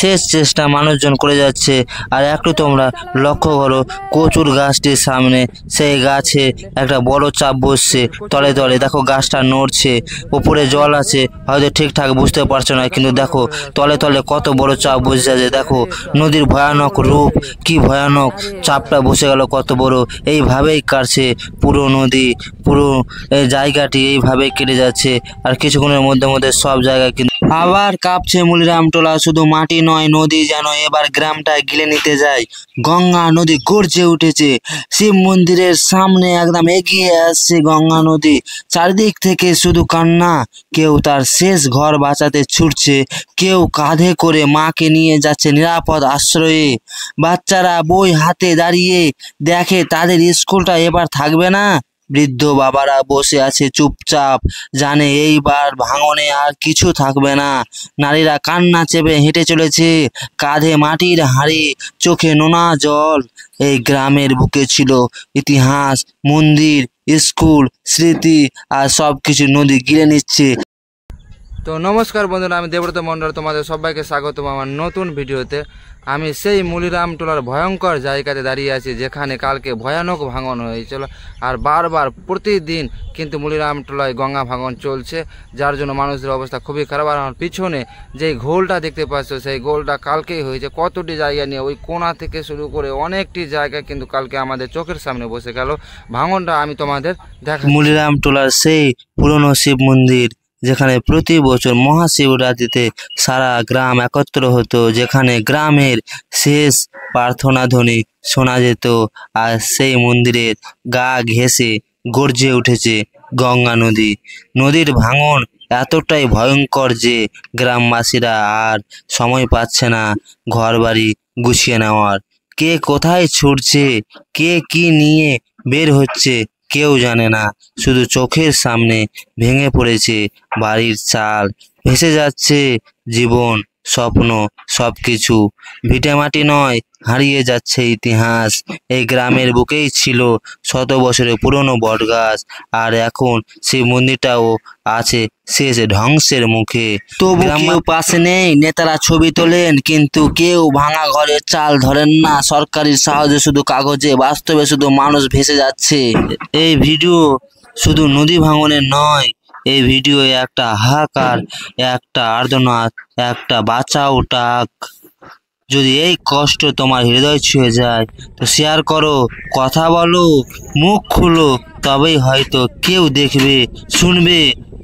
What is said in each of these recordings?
শেষ চেষ্টা মানুষজন করে যাচ্ছে। আর একটু তোমরা লক্ষ্য করো কচুর গাছটির সামনে, সেই গাছে একটা বড় চাপ বসছে তলে তলে। দেখো গাছটা নড়ছে, উপরে জল আছে, হয়তো ঠিকঠাক বুঝতে পারছো না, কিন্তু দেখো তলে তলে কত বড় চাপ বসে আছে। দেখো নদীর ভয়ানক রূপ, কি ভয়ানক চাপটা বসে গেল কত বড়। এইভাবেই কাটছে পুরো নদী, পুরো জায়গাটি এইভাবেই কেটে যাচ্ছে। আর কিছুক্ষণের মধ্যে মধ্যে সব জায়গায় কিন্তু আবার কাঁপছে মুলিরামটোলা। শুধু মাটি নয়, নদী যেন এবার গ্রামটা গিলে নিতে যায়। গঙ্গা নদী গর্জে উঠেছে, শিব মন্দিরের সামনে একদম এগিয়ে আসছে গঙ্গা নদী। চারিদিক থেকে শুধু কান্না, কেউ তার শেষ ঘর বাঁচাতে ছুটছে, কেউ কাঁধে করে মাকে নিয়ে যাচ্ছে নিরাপদ আশ্রয়ে। বাচ্চারা বই হাতে দাঁড়িয়ে দেখে তাদের স্কুলটা এবার থাকবে না। বৃদ্ধ বাবারা বসে আছে চুপচাপ, জানে এইবার ভাঙনে আর কিছু থাকবে না। নারীরা কান্না চেপে হেঁটে চলেছে, কাঁধে মাটির হাঁড়ি, চোখে নোনা জল। এই গ্রামের বুকে ছিল ইতিহাস, মন্দির, স্কুল, স্মৃতি, আর সবকিছু নদী গিলে নিচ্ছে। তো নমস্কার বন্ধুরা, আমি দেবব্রত মণ্ডল, তোমাদের সবাইকে স্বাগতম আমার নতুন ভিডিওতে। আমি সেই মুলিরামটোলার ভয়ঙ্কর জায়গাতে দাঁড়িয়ে আছি, যেখানে কালকে ভয়ানক ভাঙন হয়েছিল। আর বারবার প্রতিদিন কিন্তু মুলিরামটোলায় গঙ্গা ভাঙন চলছে, যার জন্য মানুষের অবস্থা খুবই খারাপ। আর আমার পিছনে যেই ঘোলটা দেখতে পাচ্ছ, সেই ঘোলটা কালকেই হয়েছে। কতটি জায়গা নিয়ে, ওই কোণা থেকে শুরু করে অনেকটি জায়গা কিন্তু কালকে আমাদের চোখের সামনে বসে গেল। ভাঙনটা আমি তোমাদের দেখা। মুলিরামটোলার সেই পুরনো শিব মন্দির, যেখানে প্রতি বছর মহাশিবরাত্রিতে সারা গ্রাম একত্র হতো, যেখানে গ্রামের শেষ প্রার্থনা ধ্বনি শোনা যেত। আর সেই মন্দিরের গা ঘেঁষে গর্জে উঠেছে গঙ্গা নদী। নদীর ভাঙন এতটাই ভয়ঙ্কর যে গ্রামবাসীরা আর সময় পাচ্ছে না ঘরবাড়ি গুছিয়ে নেওয়ার। কে কোথায় ছুটছে, কে কি নিয়ে বের হচ্ছে কেউ জানে না। শুধু চোখের সামনে ভেঙে পড়েছে বাড়ির চাল, ভেসে যাচ্ছে জীবন, স্বপ্ন, সবকিছু। ভিটেমাটি নয়, হারিয়ে যাচ্ছে ইতিহাস। এই গ্রামের বুকেই ছিল শত বছরের পুরনো বটগাছ, আর এখন সেই মন্দিরটাও আছে শেষ ধ্বংসের মুখে। তবু কেউ পাশে নেই, নেতারা ছবি তোলেন কিন্তু কেউ ভাঙা ঘরের চাল ধরেন না। সরকারি সাহায্য শুধু কাগজে, বাস্তবে শুধু মানুষ ভেসে যাচ্ছে। এই ভিডিও শুধু নদী ভাঙনের নয়, এই ভিডিও একটা হাহাকার, একটা আর্তনাদ, একটা বাঁচাও ডাক। যদি এই কষ্ট তোমার হৃদয় ছুঁয়ে যায় তো শেয়ার করো, কথা বলো, মুখ খুলো, তবেই হয়তো কেউ দেখবে, শুনবে,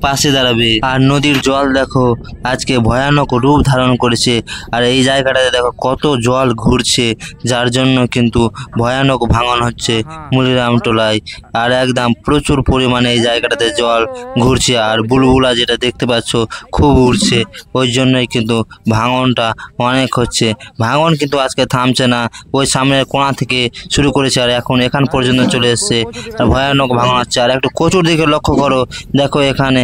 পাশে দাঁড়াবে। আর নদীর জল দেখো আজকে ভয়ানক রূপ ধারণ করেছে। আর এই জায়গাটাতে দেখো কত জল ঘুরছে, যার জন্য কিন্তু ভয়ানক ভাঙন হচ্ছে মুলিরামটোলায়। আর একদম প্রচুর পরিমাণে এই জায়গাটাতে জল ঘুরছে, আর বুলবুলা যেটা দেখতে পাচ্ছ খুব উড়ছে। ওই জন্যই কিন্তু ভাঙনটা অনেক হচ্ছে। ভাঙন কিন্তু আজকে থামছে না, ওই সামনের কোণা থেকে শুরু করেছে আর এখন এখান পর্যন্ত চলে এসছে। আর ভয়ানক ভাঙন হচ্ছে। আর একটু কচুর দিকে লক্ষ্য করো, দেখো এখানে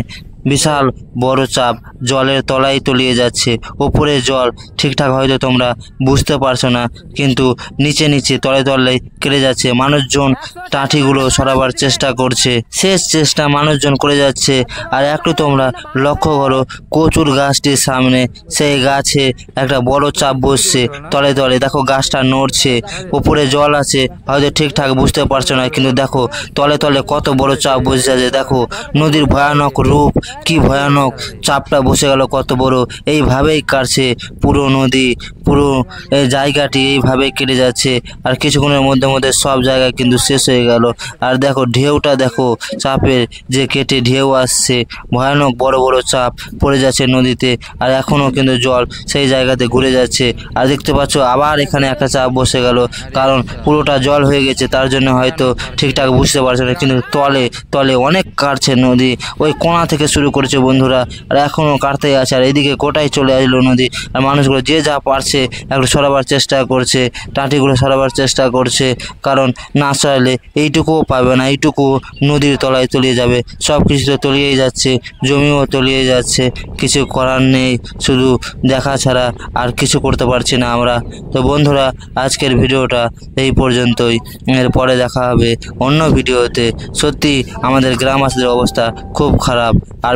বিশাল বড় চাপ জলের তলায় তলিয়ে যাচ্ছে। ওপরে জল ঠিকঠাক হয়তো তোমরা বুঝতে পারছো না, কিন্তু নিচে নিচে তলে তলে কেটে যাচ্ছে। মানুষজন টাঁটিগুলো সরাবার চেষ্টা করছে, শেষ চেষ্টা মানুষজন করে যাচ্ছে। আর একটু তোমরা লক্ষ্য করো কচুর গাছটির সামনে, সেই গাছে একটা বড় চাপ বসছে তলে তলে। দেখো গাছটা নড়ছে, উপরে জল আছে, হয়তো ঠিকঠাক বুঝতে পারছো না, কিন্তু দেখো তলে তলে কত বড় চাপ বসে আছে। দেখো নদীর ভয়ানক রূপ, কি ভয়ানক চাপটা বসে গেল কত বড়। এইভাবেই কাটছে পুরো নদী, পুরো জায়গাটি এইভাবেই কেটে যাচ্ছে। আর কিছুক্ষণের মধ্যে মধ্যে সব জায়গায় কিন্তু শেষ হয়ে গেল। আর দেখো ঢেউটা, দেখো চাপের যে কেটে ঢেউ আসছে, ভয়ানক বড় বড় চাপ পড়ে যাচ্ছে নদীতে। আর এখনও কিন্তু জল সেই জায়গাতে ঘুরে যাচ্ছে। আর দেখতে পাচ্ছ আবার এখানে একটা চাপ বসে গেল, কারণ পুরোটা জল হয়ে গেছে, তার জন্য হয়তো ঠিকঠাক বুঝতে পারছে না, কিন্তু তলে তলে অনেক কাটছে নদী। ওই কোণা থেকে শুরু করেছে বন্ধুরা, আর এখনও কাটতেই আছে। আর এদিকে কোটায় চলে আসলো নদী। আর মানুষগুলো যে যা পারছে একটু সরাবার চেষ্টা করছে, টাঁটিগুলো সরাবার চেষ্টা করছে, কারণ না সরালে এইটুকুও পাবে না, এইটুকু নদীর তলায় তলিয়ে যাবে। সব কিছু তো তলিয়েই যাচ্ছে, জমিও তলিয়ে যাচ্ছে, কিছু করার নেই, শুধু দেখা ছাড়া আর কিছু করতে পারছি না আমরা। তো বন্ধুরা আজকের ভিডিওটা এই পর্যন্তই, এরপরে দেখা হবে অন্য ভিডিওতে। সত্যি আমাদের গ্রামবাসীদের অবস্থা খুব খারাপ। আর